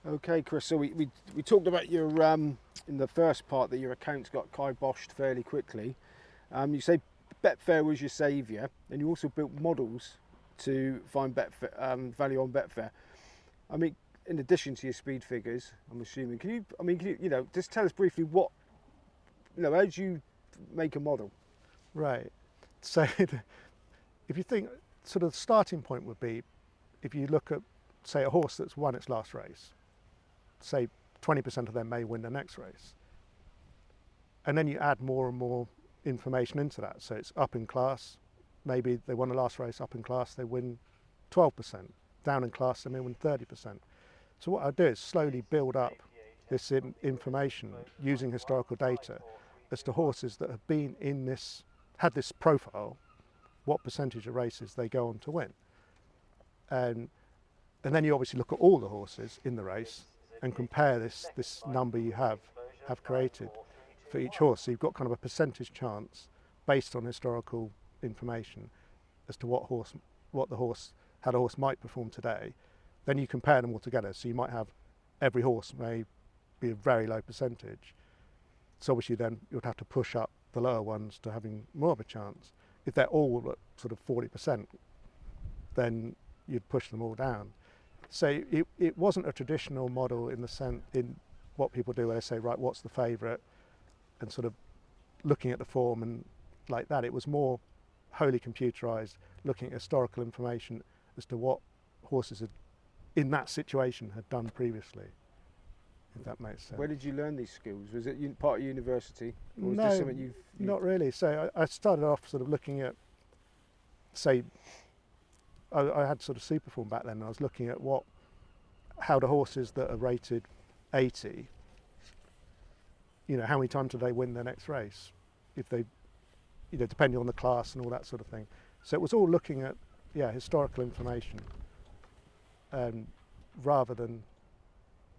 Okay, Chris. So we talked about your in the first part that your accounts got kiboshed fairly quickly. You say Betfair was your saviour, and you also built models to find Betfair, value on Betfair. I mean, in addition to your speed figures, I'm assuming. Can you just tell us briefly what, how do you make a model? Right. So if you think, sort of the starting point would be, if you look at, say, a horse that's won its last race, say 20% of them may win the next race. And then you add more and more information into that. So it's up in class, maybe they won the last race, up in class they win 12%, down in class they may win 30%. So what I do is slowly build up this information using historical data as to horses that have been in this, had this profile, what percentage of races they go on to win. And then you obviously look at all the horses in the race and compare this number you have created for each horse. So you've got kind of a percentage chance based on historical information as to how a horse might perform today. Then you compare them all together. So you might have every horse may be a very low percentage. So obviously then you'd have to push up the lower ones to having more of a chance. If they're all at sort of 40%, then you'd push them all down. So it wasn't a traditional model in the sense, in what people do where they say, right, what's the favourite, and sort of looking at the form and like that. It was more wholly computerised, looking at historical information as to what horses had, in that situation, had done previously, if that makes sense. Where did you learn these skills? Was it part of university? Or was No, this something you've not really. So I started off sort of looking at, say, I had sort of Superform back then, and I was looking at how the horses that are rated 80, how many times do they win their next race? If they, depending on the class and all that sort of thing. So it was all looking at, historical information, rather than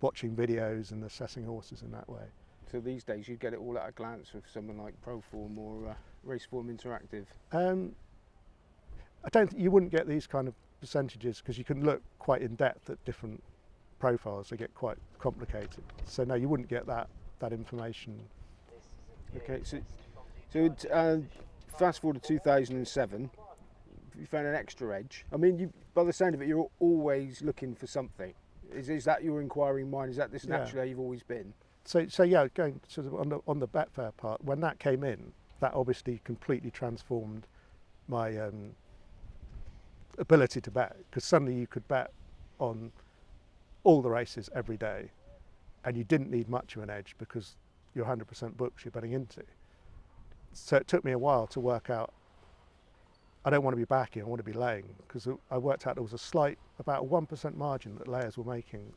watching videos and assessing horses in that way. So these days you'd get it all at a glance with someone like Proform or Raceform Interactive. You wouldn't get these kind of percentages because you can look quite in depth at different profiles. They get quite complicated. So no, you wouldn't get that information. Okay, so fast forward to 2007, you found an extra edge. I mean, by the sound of it, you're always looking for something. Is that your inquiring mind? Is that this naturally how you've always been? So yeah, going sort of on the Betfair part, when that came in, that obviously completely transformed my ability to bet, because suddenly you could bet on all the races every day, and you didn't need much of an edge because you're 100% books you're betting into. So it took me a while to work out, I don't want to be backing, I want to be laying, because I worked out there was about a 1% margin that layers were making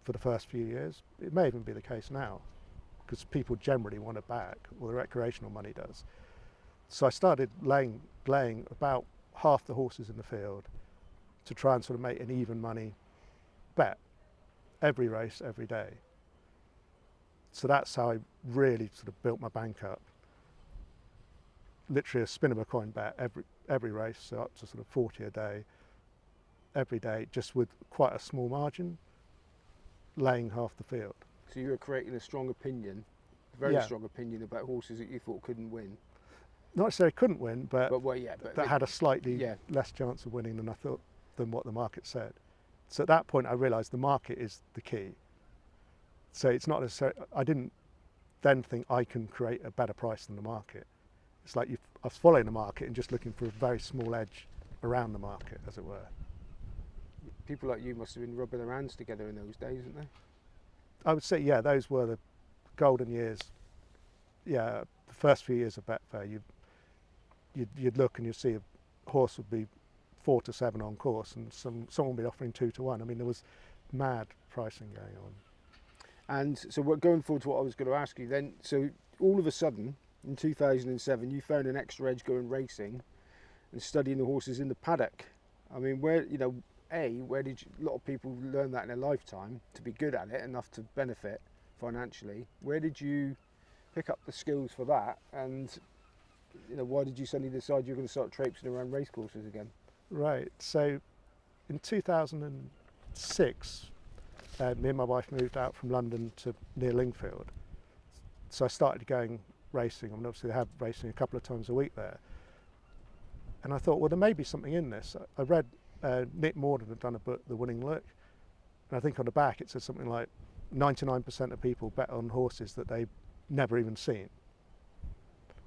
for the first few years. It may even be the case now, because people generally want to back, or the recreational money does. So I started laying about half the horses in the field to try and sort of make an even money bet every race, every day. So that's how I really sort of built my bank up. Literally a spin of a coin bet every race, so up to sort of 40 a day, every day, just with quite a small margin, laying half the field. So you were creating a strong opinion, very strong opinion about horses that you thought couldn't win. Not necessarily couldn't win, but that had a slightly less chance of winning than what the market said. So at that point I realised the market is the key. So it's not necessarily, I didn't then think I can create a better price than the market. It's like I was following the market and just looking for a very small edge around the market, as it were. People like you must have been rubbing their hands together in those days, didn't they? I would say, yeah, those were the golden years. Yeah, the first few years of Betfair, you'd look and you'd see a horse would be 4 to 7 on course, and someone would be offering 2 to 1. I mean, there was mad pricing going on. And so going forward to what I was going to ask you then, so all of a sudden in 2007 you found an extra edge going racing and studying the horses in the paddock. I mean, where did a lot of people learn that in their lifetime to be good at it, enough to benefit financially. Where did you pick up the skills for that, and why did you suddenly decide you were going to start traipsing around racecourses again? Right, so in 2006 me and my wife moved out from London to near Lingfield. So I started going racing. I mean, obviously they have racing a couple of times a week there. And I thought, well, there may be something in this. I read Nick Morden had done a book, The Winning Look, and I think on the back it said something like 99% of people bet on horses that they've never even seen.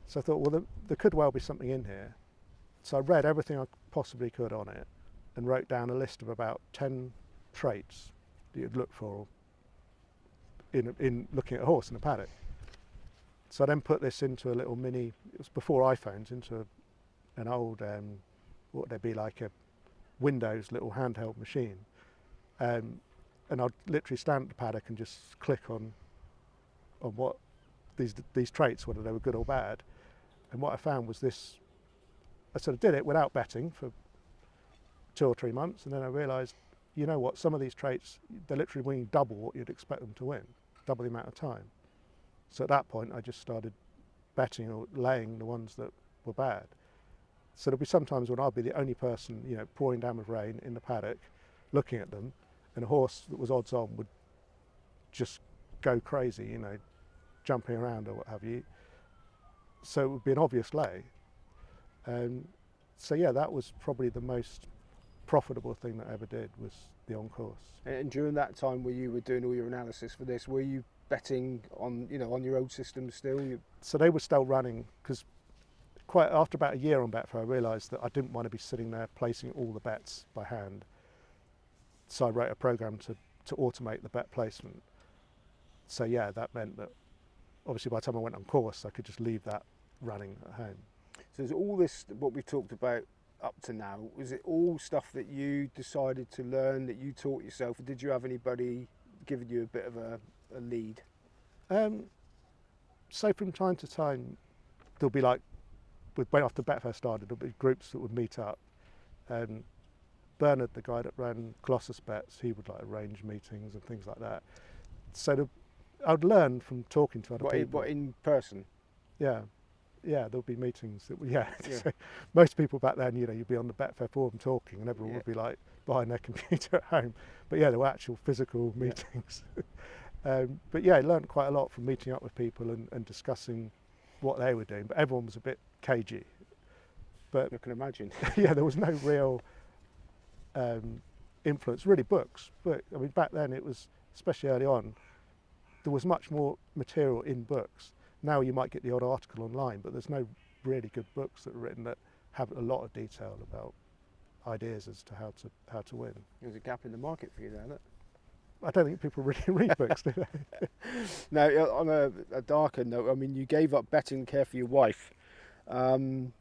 So I thought, well, there could well be something in here. So I read everything I possibly could on it and wrote down a list of about 10 traits that you'd look for in looking at a horse in a paddock. So I then put this into a little mini, it was before iPhones, into an old, what would they be, like a Windows little handheld machine. And I'd literally stand at the paddock and just click on what these traits, whether they were good or bad. And what I found was this, I sort of did it without betting for 2 or 3 months, and then I realised, you know what, some of these traits, they're literally winning double what you'd expect them to win, double the amount of time. So at that point I just started betting or laying the ones that were bad. So there'll be sometimes when I'll be the only person, you know, pouring down with rain in the paddock, looking at them, and a horse that was odds on would just go crazy, you know, jumping around or what have you. So it would be an obvious lay. So yeah, that was probably the most profitable thing that I ever did, was the on-course. And during that time where you were doing all your analysis for this, were you betting on, you know, on your old system still? So they were still running, because quite after about a year on Betfair, I realised that I didn't want to be sitting there placing all the bets by hand. So I wrote a program to automate the bet placement. So yeah, that meant that obviously by the time I went on course, I could just leave that running at home. So is all this, what we've talked about up to now, was it all stuff that you decided to learn, that you taught yourself, or did you have anybody giving you a bit of a lead? So from time to time, there'll be like, when after Betfair started, there'll be groups that would meet up. Bernard, the guy that ran Colossus Bets, he would like arrange meetings and things like that. So I'd learn from talking to other people. What, in person? Yeah, there'll be meetings. So most people back then, you know, you'd be on the Betfair forum talking, and everyone would be like behind their computer at home. But yeah, there were actual physical meetings. But yeah, I learned quite a lot from meeting up with people and discussing what they were doing. But everyone was a bit cagey. But I can imagine. yeah, there was no real influence. Really, books. But I mean, back then it was, especially early on, there was much more material in books. Now you might get the odd article online, but there's no really good books that are written that have a lot of detail about ideas as to how to win. There's a gap in the market for you there, look. I don't think people really read books, do they? Now, on a darker note, I mean, you gave up betting care for your wife. You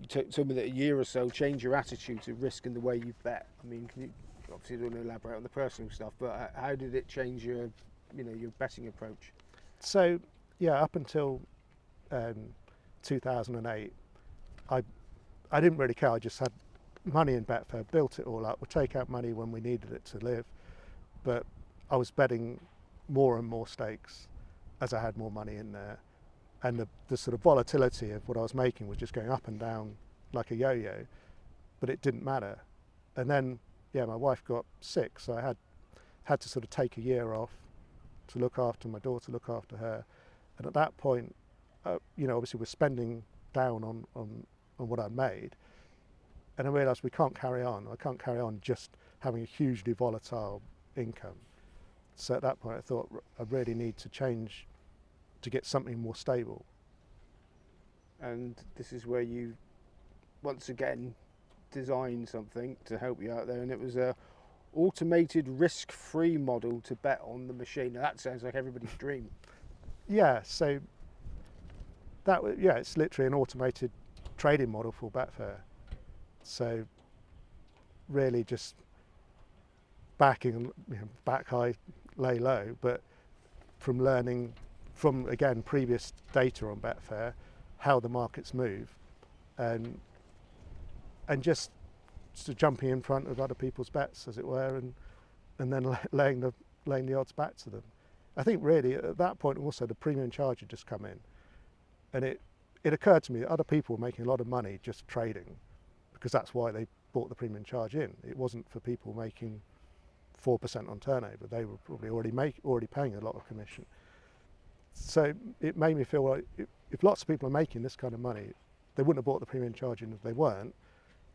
told me that a year or so changed your attitude to risk and the way you bet. I mean, can you obviously don't want to elaborate on the personal stuff, but how did it change your betting approach? So yeah, up until 2008, I didn't really care. I just had money in Betfair, built it all up. We'd take out money when we needed it to live, but I was betting more and more stakes as I had more money in there, and the sort of volatility of what I was making was just going up and down like a yo-yo, but it didn't matter. And then yeah, my wife got sick, so I had to sort of take a year off to look after my daughter, look after her. And at that point, you know, obviously we're spending down on what I'd made, and I realised we can't carry on. I can't carry on just having a hugely volatile income. So at that point I thought I really need to change to get something more stable. And this is where you once again designed something to help you out there, and it was a automated risk-free model to bet on the machine. Now that sounds like everybody's dream. Yeah, so it's literally an automated trading model for Betfair. So really just backing, you know, back high, lay low, but from learning from, again, previous data on Betfair, how the markets move, and just jumping in front of other people's bets, as it were, and then laying the odds back to them. I think really at that point also the premium charge had just come in, and it occurred to me that other people were making a lot of money just trading, because that's why they bought the premium charge in. It wasn't for people making 4% on turnover. They were probably already paying a lot of commission. So it made me feel like if lots of people are making this kind of money, they wouldn't have bought the premium charge in if they weren't.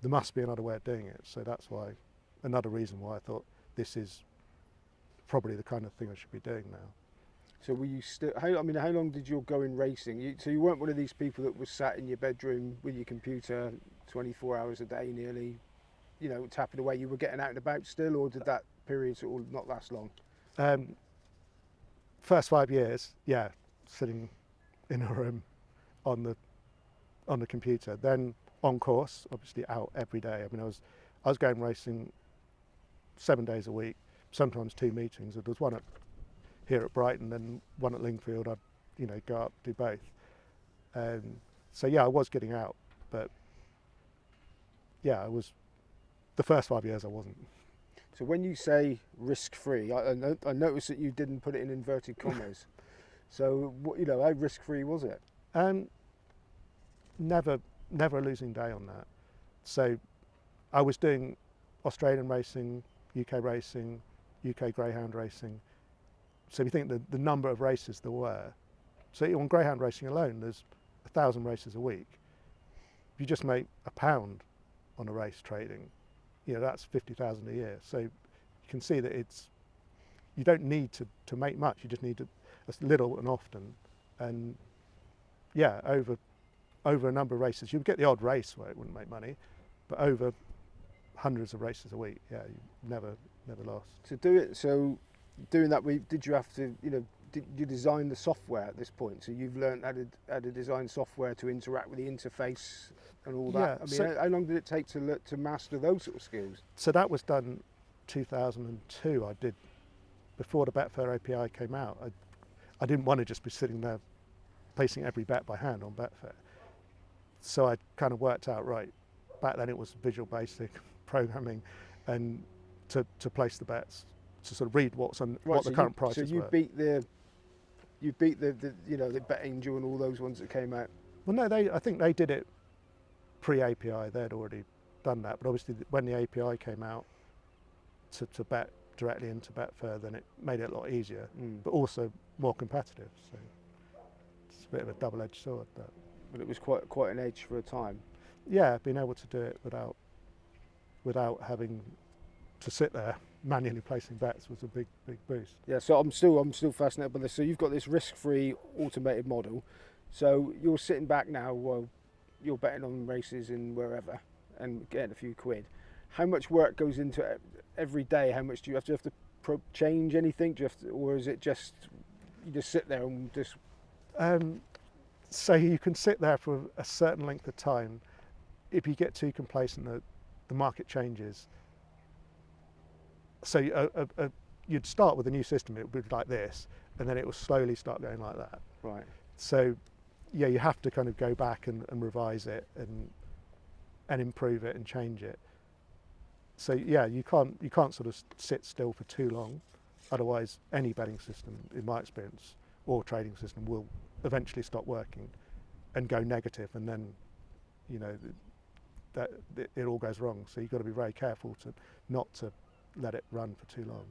There must be another way of doing it. So that's why, another reason why I thought this is probably the kind of thing I should be doing now. So were you still? How long did you go in racing? So you weren't one of these people that was sat in your bedroom with your computer 24 hours a day, nearly, tapping away. You were getting out and about still, or did that period sort of not last long? First 5 years, yeah, sitting in a room on the computer. Then on course, obviously out every day. I mean, I was going racing 7 days a week, sometimes 2 meetings. There was one here at Brighton and one at Lingfield. I'd go up, do both. So yeah, I was getting out, but yeah, the first 5 years I wasn't. So when you say risk-free, I noticed that you didn't put it in inverted commas. So how risk-free was it? Never a losing day on that. So I was doing Australian racing, UK racing, UK greyhound racing. So if you think the number of races there were, so on greyhound racing alone, there's 1,000 races a week. If you just make £1 on a race trading, that's 50,000 a year. So you can see that you don't need to make much. You just need a little and often. And yeah, over a number of races, you would get the odd race where it wouldn't make money, but over hundreds of races a week, yeah, you never lost. So doing that, did you have to, did you design the software at this point? So you've learned how to design software to interact with the interface and all that. Yeah, how long did it take to master those sort of skills? So that was done 2002. I did before the Betfair API came out. I didn't want to just be sitting there placing every bet by hand on Betfair. So I kind of worked out, right, back then it was Visual Basic programming, and to place the bets, to sort of read what the current prices were. So you beat the Bet Angel and all those ones that came out. Well, no, I think they did it pre-API. They'd already done that, but obviously when the API came out to bet directly into Betfair, then it made it a lot easier, but also more competitive. So it's a bit of a double-edged sword. But it was quite an edge for a time. Yeah, being able to do it without having to sit there manually placing bets was a big boost. Yeah, so I'm still fascinated by this. So you've got this risk-free automated model. So you're sitting back now while you're betting on races and wherever and getting a few quid. How much work goes into it every day? How much do you have to change anything? Or is it just you just sit there and just? So you can sit there for a certain length of time. If you get too complacent, the market changes. So you'd start with a new system, it would be like this, and then it will slowly start going like that. Right. So yeah, you have to kind of go back and revise it and improve it and change it. So yeah, you can't sort of sit still for too long. Otherwise, any betting system, in my experience, or trading system will eventually stop working and go negative, and then that it all goes wrong. So you've got to be very careful not to let it run for too long.